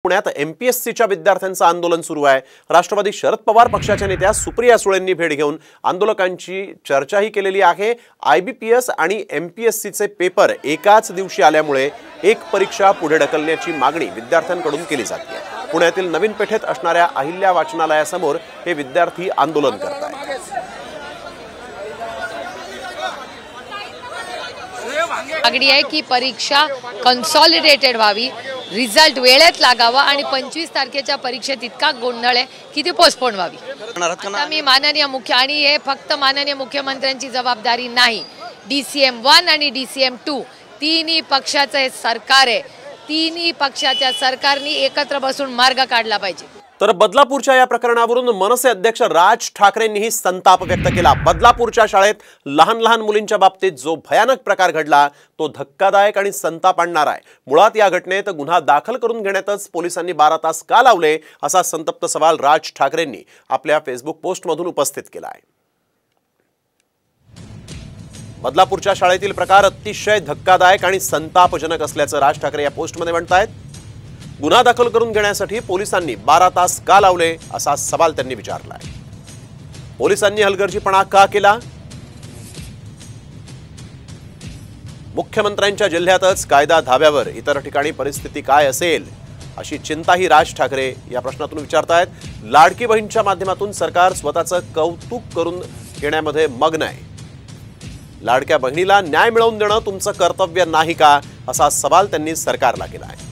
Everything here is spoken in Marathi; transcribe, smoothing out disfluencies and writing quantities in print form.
पुण्यात एमपीएससीच्या विद्यार्थ्यांचं आंदोलन सुरू आहे। राष्ट्रवादी शरद पवार पक्षाच्या नेत्या सुप्रिया सुळेंनी भेट घेऊन आंदोलकांची चर्चाही केलेली आहे। आयबीपीएस आणि एमपीएससीचे पेपर एकाच दिवशी आल्यामुळे एक परीक्षा पुढे ढकलण्याची मागणी विद्यार्थ्यांकडून केली जाते आहे। पुण्यातील नवीन पेठेत असणाऱ्या अहिल्या वाचनालयासमोर हे विद्यार्थी आंदोलन करत आहेत। मागणी आहे की परीक्षा कन्सॉलिडेटेड व्हावी, रिझल्ट वेळेत लागावा आणि 25 तारखेच्या परीक्षेत इतका गोंधळ आहे की ती पोस्टपोन व्हावी। आता मी माननीय मुख्य आणि हे फक्त माननीय मुख्यमंत्र्यांची जबाबदारी नाही, DCM 1 आणि DCM 2 तिन्ही पक्षाचं हे सरकार आहे। तिन्ही पक्षाच्या सरकारने एकत्र बसून मार्ग काढला पाहिजे। तर बदलापूरच्या या प्रकरणावरून मनसे अध्यक्ष राज ठाकरेंनीही संताप व्यक्त केला। बदलापूरच्या शाळेत लहान मुलींच्या बाबतीत जो भयानक प्रकार घडला तो धक्कादायक आणि संताप आणणारा आहे। मुळात या घटनेत गुन्हा दाखल करून घेण्यातच पोलिसांनी 12 तास का लावले असा संतप्त सवाल राज ठाकरेंनी आपल्या फेसबुक पोस्टमधून उपस्थित केला आहे। बदलापूरच्या शाळेतील प्रकार अतिशय धक्कादायक आणि संतापजनक असल्याचं राज ठाकरे या पोस्टमध्ये म्हणतायत। गुन्हा दाखल करून घेण्यासाठी पोलिसांनी 12 तास का लावले असा सवाल त्यांनी विचारलाय। पोलिसांनी हलगर्जीपणा का केला? मुख्यमंत्र्यांच्या जिल्ह्यातच कायदा धाब्यावर, इतर ठिकाणी परिस्थिती काय असेल अशी चिंताही राज ठाकरे या प्रश्नातून विचारतायत। लाडकी बहीणच्या माध्यमातून सरकार स्वतःचं कौतुक करून घेण्यामध्ये मग्न आहे। लाडक्या बहिणीला न्याय मिळवून देणं तुमचं कर्तव्य नाही का असा सवाल त्यांनी सरकारला केला आहे।